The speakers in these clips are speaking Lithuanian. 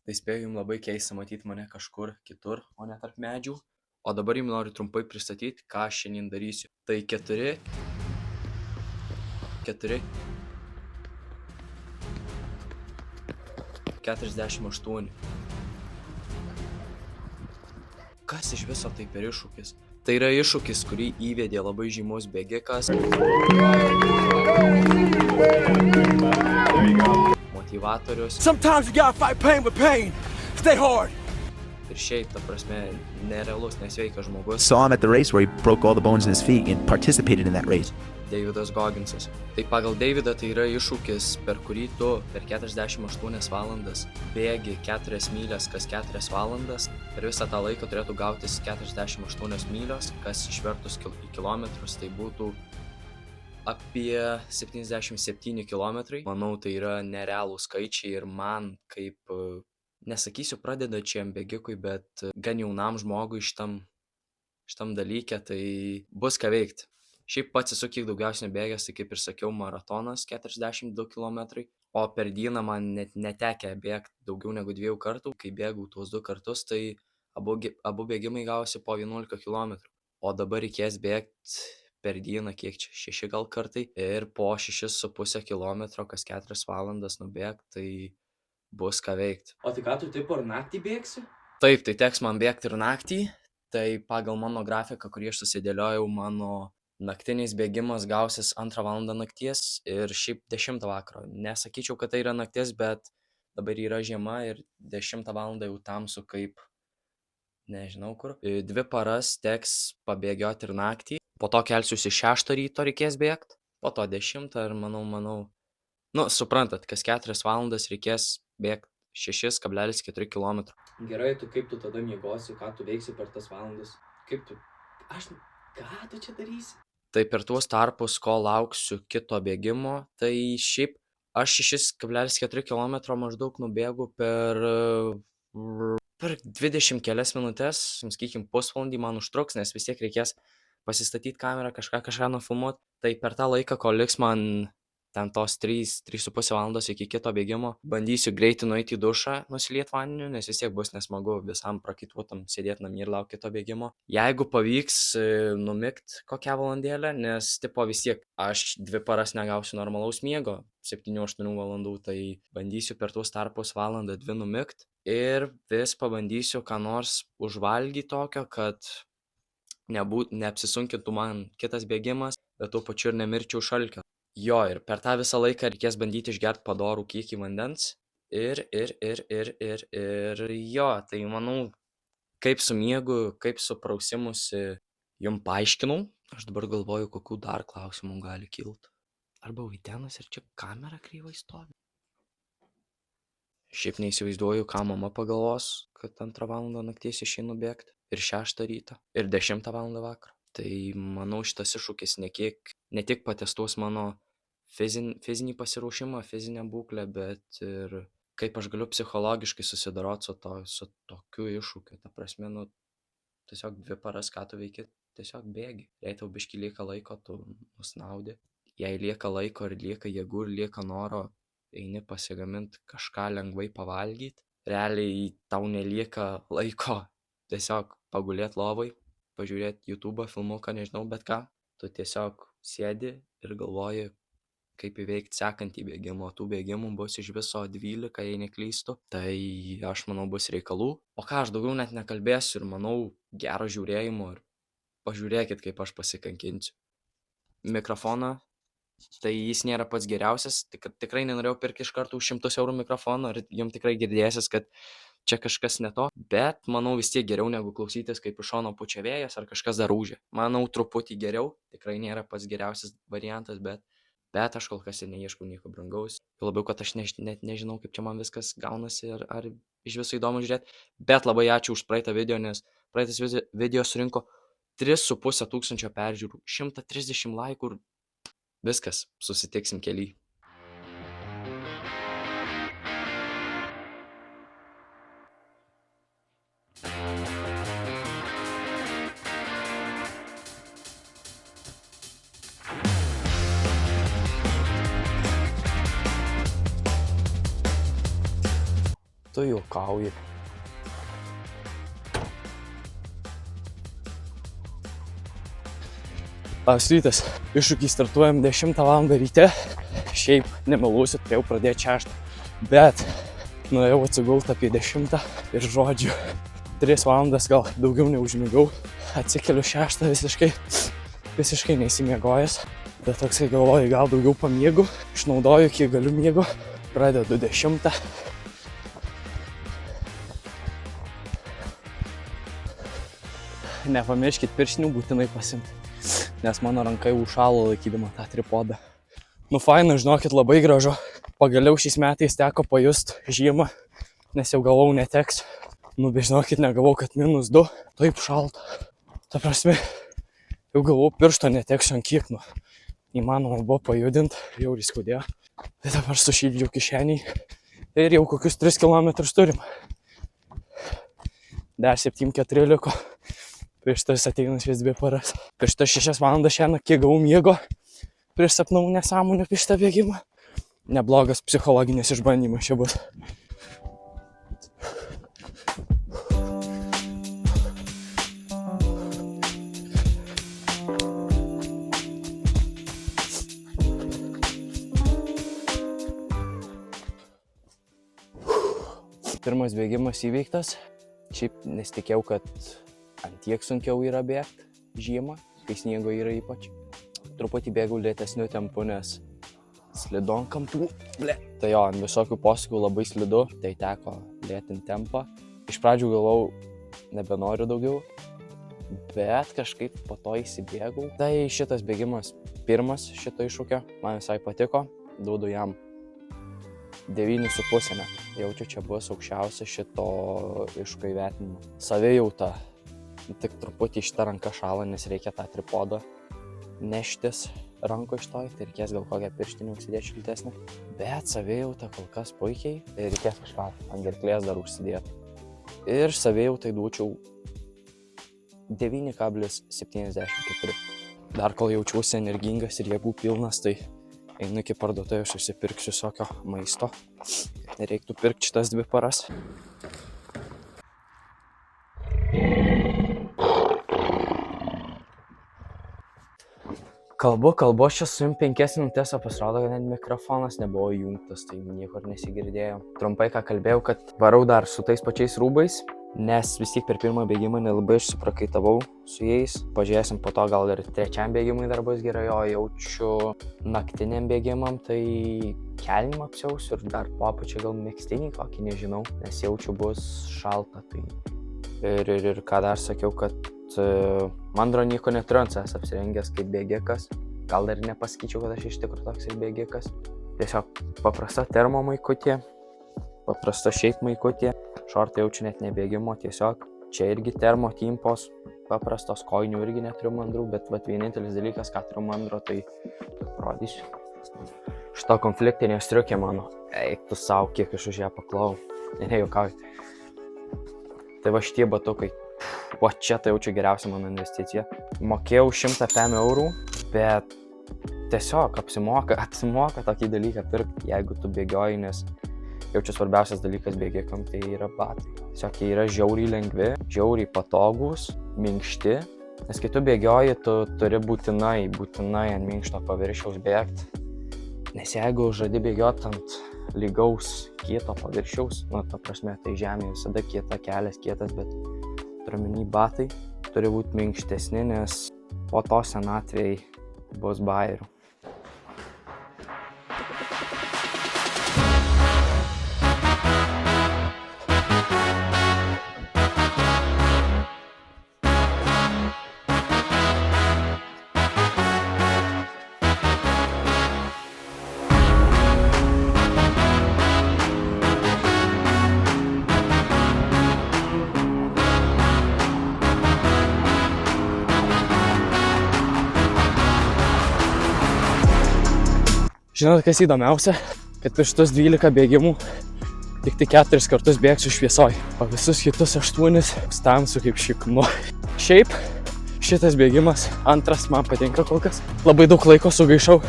Tai spėju jums labai keista matyti mane kažkur kitur, o ne tarp medžių. O dabar jums noriu trumpai pristatyti, ką aš šiandien darysiu. Tai 4, 48. Kas iš viso tai per iššūkis? Tai yra iššūkis, kurį įvedė labai žymus bėgikas, motivatorius Sometimes you gotta fight pain with pain. Stay hard. ir šiaip, ta prasme, nerealus, nesveikas žmogus Saw him at the race where he broke all the bones in his feet and participated in that race. Davidas Gogginsas. Tai pagal Davidą tai yra iššūkis, per kurį tu per 48 valandas bėgi 4 mylias kas 4 valandas. Per visą tą laiką turėtų gautis 48 mylios, kas išvertus į kilometrus tai būtų apie 77 kilometrai. Manau, tai yra nerealūs skaičiai ir man kaip, nesakysiu pradedančiam bėgikui, bet gan jaunam žmogui šitam dalyke tai bus ką veikti. Šiaip pats esu kiek daugiausiai nebėgęs, tai kaip ir sakiau, maratonas 42 km, o per dieną man net netekę bėgti daugiau negu 2 kartų. Kai bėgau tuos 2 kartus, tai abu bėgimai gausi po 11 km. O dabar reikės bėgti per dieną, kiek čia, 6 gal kartai, ir po 6,5 km kas 4 valandas nubėgti, tai bus ką veikti. O tai ką tu taip ar naktį bėgsi? Taip, tai teks man bėgti ir naktį. Tai pagal mano grafiką, kurį aš susidėliojau, mano naktinis bėgimas gausis 2 valandą nakties ir šiaip 10 vakaro. Nesakyčiau, kad tai yra naktis, bet dabar yra žiema ir 10 valandą jau tamsu kaip nežinau kur. 2 paras teks pabėgioti ir naktį. Po to kelsiuosi 6 ryto reikės bėgti, po to 10 ir manau. Suprantat, kas 4 valandas reikės bėgti 6,4 km. Gerai, kaip tu tada miegosi, ką tu veiksi per tas valandas? Ką tu čia darysi? Tai per tuos tarpus, kol lauksiu kito bėgimo, tai šiaip aš 6,4 km maždaug nubėgu per 20 kelias minutės, sakykim, pusvalandį man užtruks, nes vis tiek reikės pasistatyti kamerą, kažką nufilmuoti. Tai per tą laiką, kol liks man ten tos 3,5 valandos iki kito bėgimo, bandysiu greitai nueiti į dušą, nusilieti vandeniu, nes vis tiek bus nesmagu visam prakaituotam sėdėti namie ir laukti kito bėgimo. Jeigu pavyks numigti kokią valandėlę, nes tipo vis tiek aš 2 paras negausiu normalaus miego, 7-8 valandų, tai bandysiu per tuos tarpus valandą 2 numigti ir vis pabandysiu ką nors užvalgyti tokio, kad neapsisunkintų man kitas bėgimas, bet tuo pačiu ir nemirčiau šalkio. Jo, ir per tą visą laiką reikės bandyti išgerti padorų kiekį vandens ir jo, tai manau, kaip su miegu, kaip su prausimusi jums paaiškinau. Aš dabar galvoju, kokių dar klausimų gali kilti. Arba vaitenas ir čia kamera kreivai stovi. Šiaip neįsivaizduoju, ką mama pagalvos, kad 2 valandą nakties išeinu bėgti ir 6 ryto ir 10 valandą vakaro. Tai manau, šitas iššūkis ne tik patestuos mano fizinį pasiruošimą, fizinę būklę, bet ir kaip aš galiu psichologiškai susidoroti su tokiu iššūkiu. Ta prasme, tiesiog 2 paras, ką tu veiki, tiesiog bėgi. Jei tau biškį lieka laiko, tu nusnaudi. Jei lieka laiko ir lieka jėgų ir lieka noro, eini pasigaminti kažką lengvai pavalgyti. Realiai tau nelieka laiko tiesiog pagulėti lovai, pažiūrėti YouTube'ą, filmuką, nežinau, bet ką. Tu tiesiog sėdi ir galvoji, kaip įveikti sekantį bėgimą. Tų bėgimų bus iš viso 12, jei neklystu. Tai aš manau bus reikalų. O ką, aš daugiau net nekalbėsiu ir manau, gero žiūrėjimo ir pažiūrėkit, kaip aš pasikankinsiu. Mikrofoną, tai jis nėra pats geriausias. Tikrai nenorėjau pirkti iš karto už 100 eurų mikrofoną ir jums tikrai girdėsis, kad čia kažkas ne to, bet manau vis tiek geriau negu klausytis, kaip iš šono pučia vėjas ar kažkas dar ūžia. Manau truputį geriau, tikrai nėra pats geriausias variantas, bet aš kol kas ir neieškau nieko brangaus. Labiau, kad aš net nežinau, kaip čia man viskas gaunasi ar iš viso įdomu žiūrėti. Bet labai ačiū už praeitą video, nes praeitas video surinko 3,5 tūkstančio peržiūrų, 130 laikų ir viskas, susitiksim kely. Tu Tu juokauji. Labas rytas. Iššūkį startuojam 10 val. Ryte. Šiaip nemeluosiu, turėjau pradėti 6. Bet nuėjau atsigult apie 10 ir žodžiu 3 valandas gal daugiau neužmigau. Atsikeliu 6 visiškai neįsimiegojęs. Bet toksai galvoju, gal daugiau pamiegu. Išnaudoju, kiek galiu miego. Pradedu 10. Nepamirškit pirštinių būtinai pasimti. Nes mano ranka jau užšalo laikydama tą tripodą. Nu faina, žinokit, labai gražu. Pagaliau šiais metais teko pajust žiemą, nes jau galvau neteks. Nu, bet žinokit, negalvau, kad -2, taip šalta. Ta prasme, jau galvau piršto neteksiu ant kiek, nu. Įmanoma buvo pajudinti, jau įskaudėjo. Tai dabar sušildžiau kišeniai ir jau kokius 3 kilometrus turim. Dar 7-4 liko. Prieš tas ateinas vis 2 paras. Prieš tas 6 valandas šiandien kiek gavau miego. Prieš sapnau nesąmonių apie šitą bėgimą. Neblogas psichologinis išbandymas čia bus. Pirmas bėgimas įveiktas. Šiaip nesitikėjau, kad ant tiek sunkiau yra bėgti žiemą, kai sniego yra ypač. Truputį bėgau lėtesniu tempu, nes slidu ant kampų. Tai jo, ant visokių posūkių labai slidu, tai teko lėtinti tempą. Iš pradžių galvau, nebenoriu daugiau, bet kažkaip po to įsibėgau. Tai šitas bėgimas pirmas šito iššūkio, man visai patiko, duodu jam 9,5 net. Jaučiu, čia bus aukščiausia šito iššūkio įvertinimo. Savijauta. Tik truputį šitą ranką šalą, nes reikia tą tripodą neštis ranko iš toj, tai reikės gal kokią pirštinį užsidėti šiltesnį. Bet savijauta kol kas puikiai ir reikės kažką ant gerklės dar užsidėti. Ir savijautai duočiau 9,74. Dar kol jaučiausi energingas ir jėgų pilnas, tai einu iki parduotuvės, užsipirksiu visokio maisto. Nereiktų pirkti šitas 2 paras. Kalbu, aš čia su jums 5 minutės, o pasirodo, kad net mikrofonas nebuvo įjungtas, tai niekur nesigirdėjo. Trumpai ką kalbėjau, kad varau dar su tais pačiais rūbais, nes vis tiek per pirmą bėgimą nelabai išsiprakaitavau su jais. Pažiūrėsim po to, gal ir trečiam bėgimui dar bus gerai, o jaučiu naktiniam bėgimam, tai kelnį apsiausiu ir dar po apačią gal megztinį kokį, nežinau, nes jaučiu bus šalta. Tai... Ir ką dar sakiau, kad mandro nieko neturiu ant savęs apsirengęs kaip bėgikas. Gal dar nepasakyčiau, kad aš iš tikrųjų toks ir bėgikas. Tiesiog paprasta termo maikutė, paprasta šiaip maikutė. Šortai jaučiu net nebėgimo, tiesiog čia irgi termo timpos, paprastos, kojinių irgi neturiu mandrų, bet vienintelis dalykas, ką turiu mandro, tai parodysiu. Šito konfliktinė striukė mano. Eik tu savo, kiek aš už ją paklau. Nejuokauju. Tai va šitie batukai. O čia tai jaučiu geriausia mano investicija. Mokėjau 105 eurų, bet tiesiog apsimoka tokį dalyką pirkti, jeigu tu bėgioji, nes jaučiu svarbiausias dalykas bėgikam, tai yra batai. Tiesiog jie yra žiauriai lengvi, žiauriai patogūs, minkšti, nes kai tu bėgioji, tu turi būtinai ant minkšto paviršiaus bėgti. Nes jeigu žadi bėgioti ant lygaus kieto paviršiaus, nu, ta prasme, tai žemė visada kieta, kelias kietas, bet turiuomenį batai turi būti minkštesni, nes po to senatvėj bus bajerių. Žinot, kas įdomiausia, kad per šitus 12 bėgimų tik 4 kartus bėgsiu šviesoj, o visus kitus 8 stamsiu kaip šiknu. Šiaip šitas bėgimas antras man patinka kol kas. Labai daug laiko sugaišau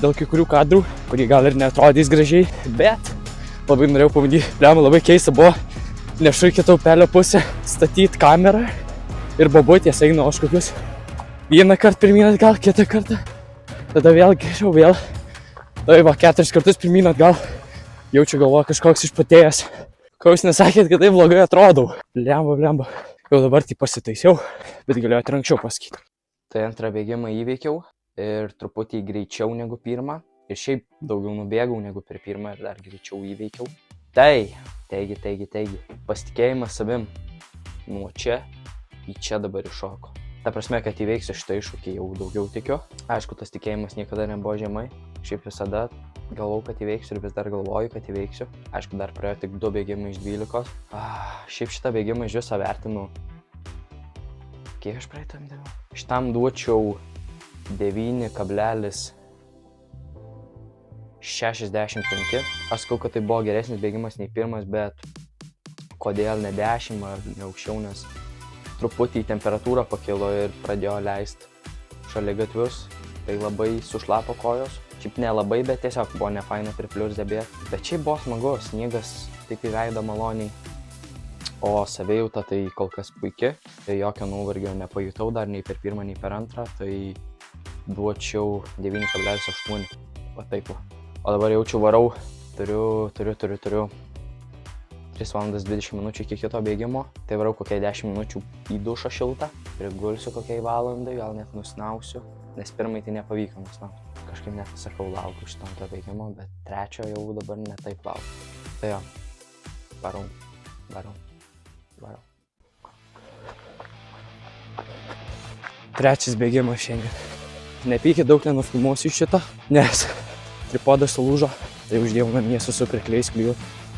dėl kai kurių kadrų, kurie gal ir neatrodys gražiai, bet Labai norėjau pabandyti. Lemą labai keista buvo. Nešu į kitą upelio pusę, statyti kamerą. Ir babutės eina aš kokius. Vieną kartą pirmyn atgal, kitą kartą. Tada vėl grįžau, vėl. Tai va, 4 kartus pirmyn atgal. Jaučiu galvo kažkoks išpatėjęs. Ko jūs nesakėt, kad tai blogai atrodau. Blemba. Jau dabar tai pasitaisiau, bet galėjau anksčiau pasakyti. Tai antrą bėgimą įveikiau ir truputį greičiau negu pirmą. Ir šiaip daugiau nubėgau negu per pirmą ir dar greičiau įveikiau. Tai, taigi, pasitikėjimas savim nuo čia į čia dabar iššoko. Ta prasme, kad įveiksiu šitą iššūkį jau daugiau tikiu. Aišku, tas tikėjimas niekada nebuvo žemai. Šiaip visada galvau, kad įveiksiu ir vis dar galvoju, kad įveiksiu. Aišku, dar praėjo tik 2 bėgimai iš 12. Šiaip šitą bėgimą iš viso vertinu. Kiek aš praeitam daviau? Šitam duočiau 9,65. Aš sakau, kad tai buvo geresnis bėgimas nei pirmas, bet kodėl ne 10 ar ne aukščiau, nes truputį temperatūra pakilo ir pradėjo leisti šaligatvius. Tai labai sušlapo kojos. Šiaip nelabai, bet tiesiog buvo nefaina per pliurzę bėgti. Bet šiaip buvo smagu, sniegas taip įveido maloniai. O savijauta tai kol kas puiki. Tai jokio nuovargio nepajutau dar nei per pirmą, nei per antrą. Tai duočiau 9,8. Va taip va. O dabar jaučiu varau. Turiu 3 valandas 20 minučių iki kito bėgimo. Tai varau kokiai 10 minučių į dušą šiltą. Prigulsiu kokiai valandai, gal net nusnausiu. Nes pirmai tai nepavyko nusnausti. Kažkaip net sakau, laukiu šito antro bėgimo, bet trečio jau dabar netaip laukiu. Tai jo, varau. Trečias bėgimas šiandien. Nepykit, daug nenufilmuosiu šitą, nes tripodas sulūžo. Tai uždėjau namie su superkliais klijų.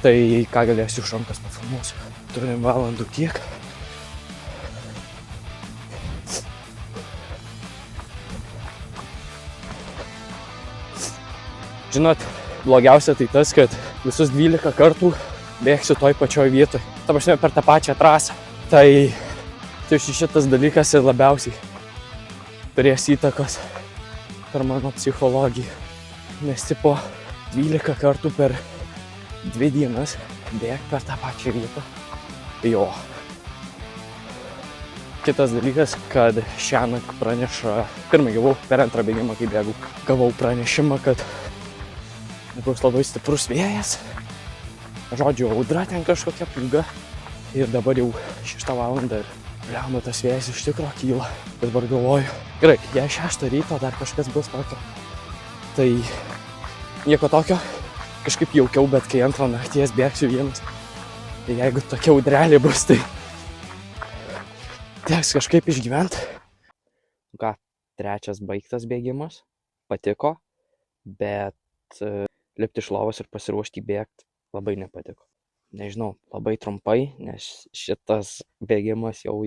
Tai ką galėsiu iš rankos pafilmuosiu. Turim valandų tiek. Žinot, blogiausia tai tas, kad visus 12 kartų bėgsiu toj pačioj vietoj. Ta prasme, per tą pačią trasą. Tai šitas dalykas ir labiausiai turės įtakos per mano psichologiją. Nes tipo 12 kartų per 2 dienas bėg per tą pačią vietą. Jo. Kitas dalykas, kad šiąnakt praneša, pirmai gavau per antrą bėgimą, kai bėgau, gavau pranešimą, kad bus labai stiprus vėjas. Žodžiu, audra ten kažkokia pūga. Ir dabar jau 6 valandą ir blemba tas vėjas iš tikro kyla. Dabar galvoju, gerai, jei 6 ryto dar kažkas bus tokio, tai nieko tokio, kažkaip jaukiau, bet kai antrą nakties bėgsiu vienas, tai jeigu tokia audrelė bus, tai teks kažkaip išgyventi. Ką, trečias baigtas bėgimas, patiko, bet lipti iš lovos ir pasiruošti bėgti labai nepatiko. Nežinau, labai trumpai, nes šitas bėgimas jau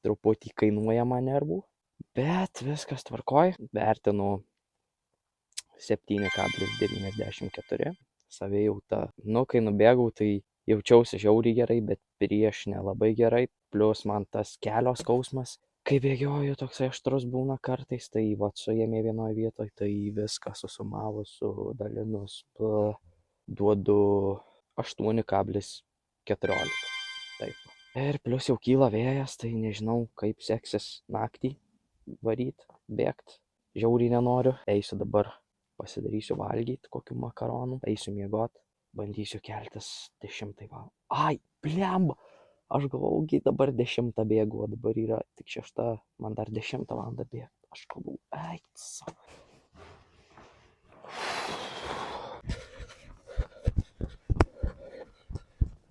truputį kainuoja man nervų, bet viskas tvarkoj. Vertinu 7,94. Savijauta, kai nubėgau, tai jaučiausi žiauriai gerai, bet prieš nelabai gerai. Plius man tas kelio skausmas, kai bėgioju, toksai aštrus būna kartais, tai suėmė vienoje vietoje, tai viską susumavus, sudalinus, duodu 8,14. Taip. Ir plius jau kyla vėjas, tai nežinau, kaip seksis naktį varyt, bėgt. Žiauriai nenoriu. Eisiu dabar, pasidarysiu valgyti kokių makaronų, eisiu miegot, bandysiu keltis 10 valandą. Ai, blemba! Aš galvau, dabar 10 bėgu, o dabar yra tik 6, man dar 10 valandą bėgti. Aš galvau, eits.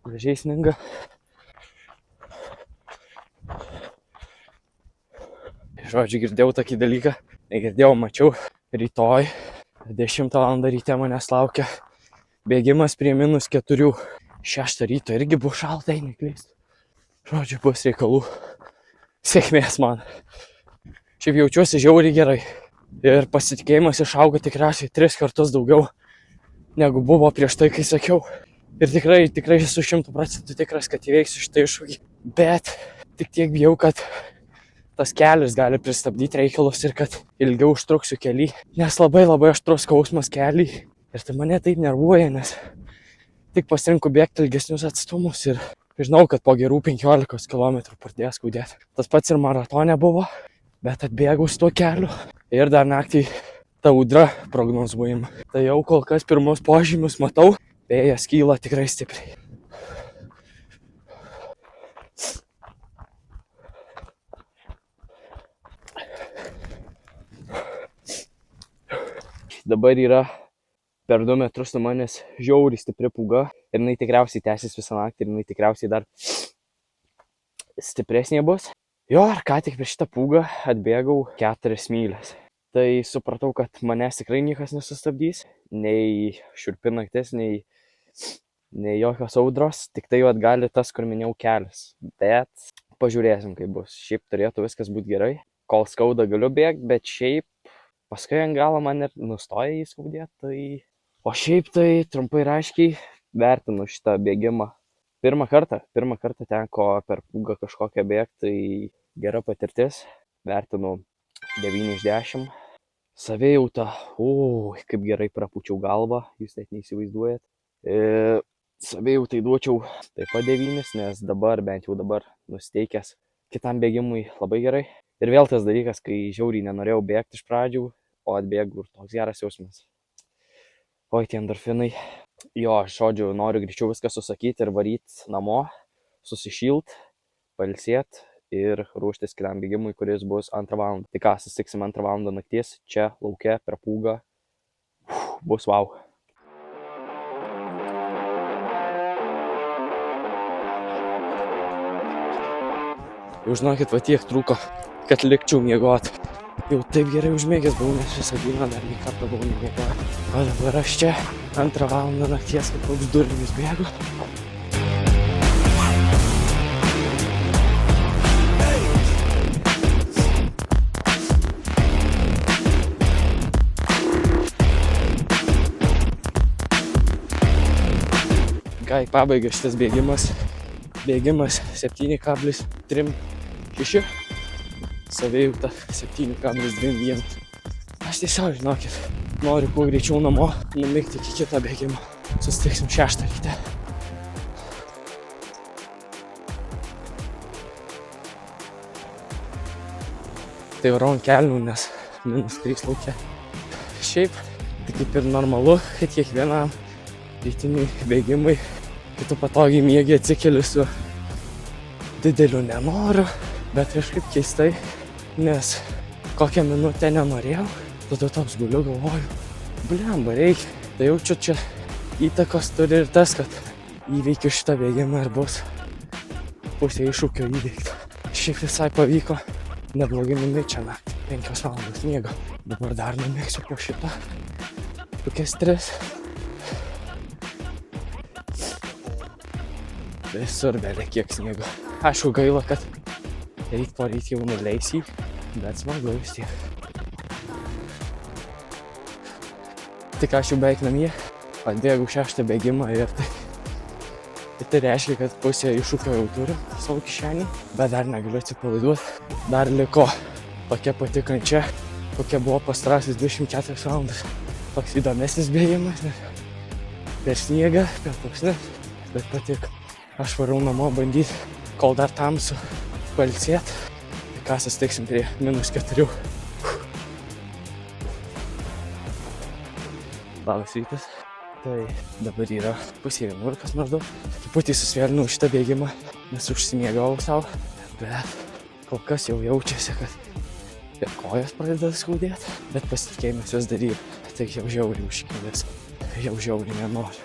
Gražiai sninga. Žodžiu, girdėjau tokį dalyką. Negirdėjau, mačiau. Rytoj 10 valandą ryte manęs laukia bėgimas prie -4. 6 ryto irgi bus šalta, jei neklystu. Žodžiu, bus reikalų. Sėkmės man. Šiaip jaučiuosi žiauriai gerai. Ir pasitikėjimas išaugo tikriausiai 3 kartus daugiau, negu buvo prieš tai, kai sakiau. Ir tikrai esu 100% tikras, kad įveiksiu šitą iššūkį. Bet tik tiek bijau, kad tas kelias gali pristabdyti reikalus ir kad ilgiau užtruksiu kely. Nes labai aštrus skausmas kely. Ir tai mane taip nervuoja, nes tik pasirinku bėgti ilgesnius atstumus ir žinau, kad po gerų 15 km pradės skaudėti. Tas pats ir maratone buvo, bet atbėgau su tuo keliu ir dar naktį ta audra prognozuojama. Tai jau kol kas pirmus požymius matau, vėjas kyla tikrai stipriai. Dabar yra per 2 metrus nuo manęs žiauriai stipri pūga ir jinai tikriausiai tęsis visą naktį ir jinai tikriausiai dar stipresnė bus. Jo, ir ką tik prieš šitą pūgą atbėgau 4 mylias. Tai supratau, kad manęs tikrai niekas nesustabdys, nei šiurpi naktis, nei jokios audros, tik tai gali tas, kur minėjau, kelias. Bet pažiūrėsim, kaip bus. Šiaip turėtų viskas būti gerai. Kol skauda galiu bėgti, bet šiaip paskui ant galo man ir nustoja įskaudėti. Tai... O šiaip tai trumpai ir aiškiai vertinu šitą bėgimą. Pirmą kartą teko per pūgą kažkokią bėgti, tai gera patirtis. Vertinu 9 iš 10. Savijauta, kaip gerai prapučiau galvą, jūs net neįsivaizduojat. Savijautai duočiau taip pat 9, nes bent jau dabar nusiteikęs kitam bėgimui labai gerai. Ir vėl tas dalykas, kai žiauriai nenorėjau bėgti iš pradžių, o atbėgu ir toks geras jausmas. Oi, tie endorfinai. Jo, žodžiu, noriu greičiau viską susakyti ir varyti namo, susišilt, pailsėt ir ruoštis kitam bėgimui, kuris bus 2 valandą. Tai ką, susitiksim 2 valandą nakties, čia, lauke, per pūgą. Bus wow. Jau žinokit, va tiek trūko, kad likčiau miegot. Jau taip gerai užmėgęs buvau, nes visą dieną dar nei kartą buvau nemiegot. O dabar aš čia 2 valandą nakties, kaip koks durnius bėgu. Ką į pabaigą šitas bėgimas 7,36, savijauta 7,21. Aš tiesiog, žinokit, noriu kuo greičiau namo numigti iki kito bėgimo. Susitiksim 6 ryte. Tai varau ant kelnių, nes -3 lauke. Šiaip, tai kaip ir normalu, kad kiekvienam rytiniai bėgimai, kai tu patogiai miegi, atsikeli su dideliu nenoru, bet kažkaip keistai, nes kokią minutę nenorėjau, tada toks guliu, galvoju, blemba, reikia. Tai jaučiu, čia įtakos turi ir tas, kad įveikiu šitą bėgimą ir bus pusė iššūkio įveikta. Šiaip visai pavyko, neblogai numigt čia naktį, 5 valandos miego. Dabar dar numigsiu po šitą, kokias 3. Visur beveik kiek sniego. Aišku, gaila, kad ryt po ryt jau nuleis jį, bet smagu vis tiek. Tik aš jau beveik namie, atbėgau 6 bėgimą ir tai reiškia, kad pusę iššūkio jau turiu savo kišenį, bet dar negaliu atsipalaiduoti. Dar liko tokia pati kančia, kokia buvo pastarasis 24 valandas. Toks įdomesnis bėgimas, nes per sniegą, per pusnes, bet patiko. Aš varau namo bandyti, kol dar tamsu, pailsėt. Tai ką, susitiksim prie -4. Labas rytas. Tai dabar yra 10:30 maždaug. Truputį susvėlinau šitą bėgimą, nes užsimiegavau savo. Bet kol kas jau jaučiasi, kad ir kojas pradeda skaudėti. Bet pasitikėjimas vis dar yra. Tai jau žiauriai užkėlęs. Jau žiauriai nenoriu.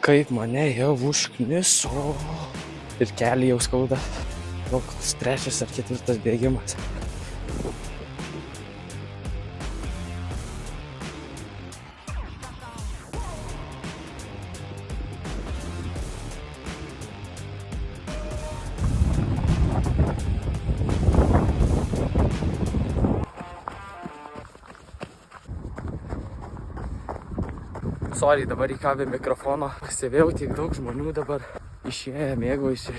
Kaip mane jau užkniso. Ir kelį jau skauda. Gal 3. ar 4. bėgimas. Sorry, dabar įkavė mikrofono. Pastebėjau, tiek daug žmonių dabar išėję, mėgaujasi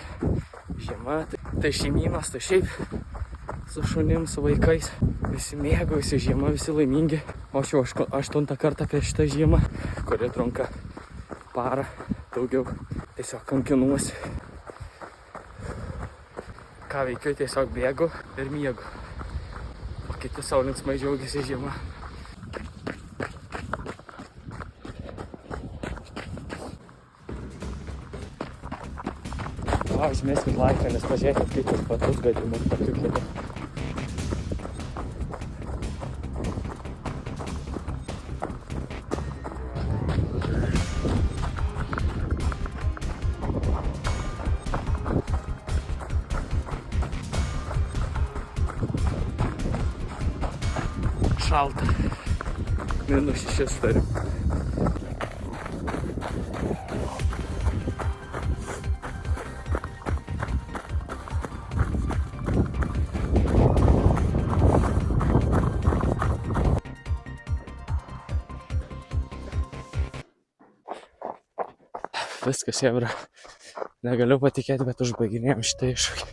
žiema. Tai šeimynos, tai šiaip su šunim, su vaikais. Visi mėgaujasi žiema, visi laimingi. O aš jau 8 kartą prieš šitą žiemą, kuri trunka parą daugiau. Tiesiog kankinuosi. Ką veikiu, tiesiog bėgu ir miegu. O kiti sau linksmai džiaugiasi žiema. Užmeskit laiką, nes pažiūrėkit, kaip tas batus gadinu tokiu keliu. Šalta. -6 turiu. Viskas jau yra. Negaliu patikėti, bet užbaiginėjom šitą iššūkį.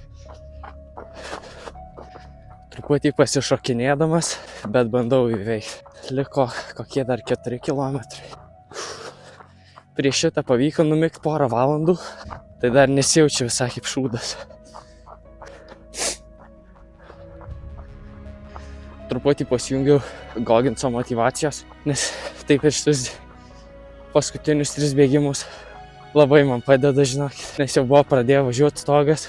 Truputį pasišokinėdamas, bet bandau įveikti. Liko kokie dar 4 kilometrai. Prieš šitą pavyko numigti porą valandų, tai dar nesijaučiu visai kaip šūdas. Truputį pasijungiau Gogginso motyvacijos, nes taip ir šitus paskutinius 3 bėgimus labai man padeda, žinokit, nes jau buvo pradėję važiuoti stogas,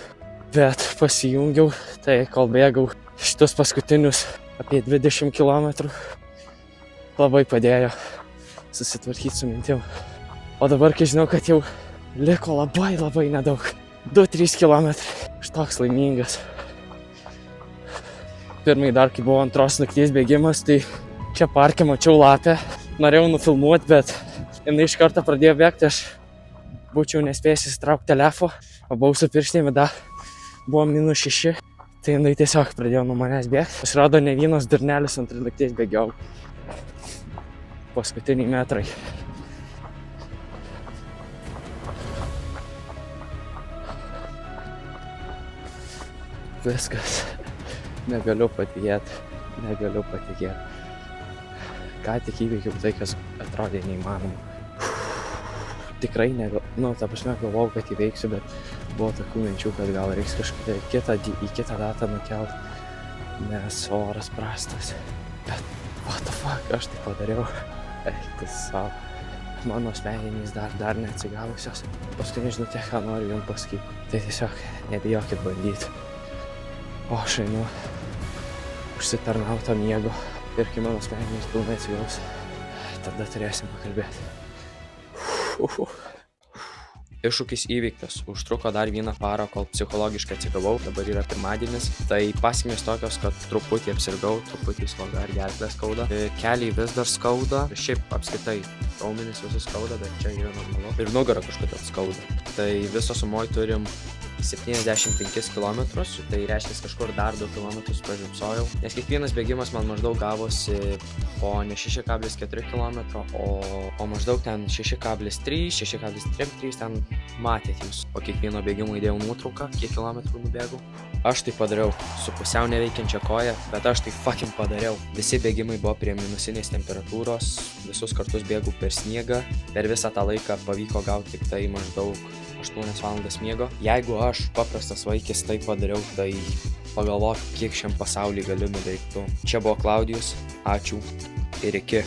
bet pasijungiau, tai kol bėgau šitus paskutinius apie 20 km, labai padėjo susitvarkyti su mintim. O dabar, kai žinau, kad jau liko labai nedaug, 2-3 km, aš toks laimingas. Pirmai dar, kai buvo antros nakties bėgimas, tai čia parke mačiau lapę, norėjau nufilmuoti, bet jinai iš karto pradėjo bėgti, aš būčiau nespėjęs įsitraukti telefo, o buvau su pirštinėmi, buvo -6, tai jinai tiesiog pradėjo nuo manęs bėgti. Pasirodo, ne vienas durnelis ant nakties bėgiau. Paskutiniai metrai. Viskas. Negaliu patikėti. Ką tik įveikiau tai, kas atrodė neįmanoma. Tikrai galvojau, kad įveiksiu, bet buvo tokių minčių, kad gal reiks kažkaip į kitą datą nukelti, nes oras prastas. Bet what the fuck, aš tai padariau. Eikti savo. Mano smegenys dar neatsigavusios. Paskui nežinau tiek, ką noriu jums pasakyti. Tai tiesiog nebijokit bandyti. O aš einu užsitarnauto miego ir kai mano smegenys pilnai atsigaus, tada turėsim pakalbėti. Iššūkis įveiktas. Užtruko dar 1 parą, kol psichologiškai atsigavau. Dabar yra pirmadienis. Tai pasekmės tokios, kad truputį apsirgau, truputį sloga ir gerklę skauda. Keliai vis dar skauda. Šiaip apskritai raumenis visus skauda, bet čia yra normalu. Ir nugarą kažkodėl skauda. Tai viso sumoj turim 75 km, tai reiškia kažkur dar 2 km pražiopsojau, nes kiekvienas bėgimas man maždaug gavosi po ne 6,4 km, o maždaug ten 6,3, 6,3, ten matėt jūs. Po kiekvieno bėgimo įdėjau nuotrauką, kiek kilometrų nubėgau. Aš tai padariau su pusiau neveikiančia koja, bet aš tai fucking padariau. Visi bėgimai buvo prie minusinės temperatūros, visus kartus bėgau per sniegą. Per visą tą laiką pavyko gauti tik tai maždaug 8 valandas miego. Jeigu aš, paprastas vaikis, tai padariau, tai pagalvok, kiek šiam pasaulyje galiu nuveikti. Čia buvo Klaudijus, ačiū ir iki.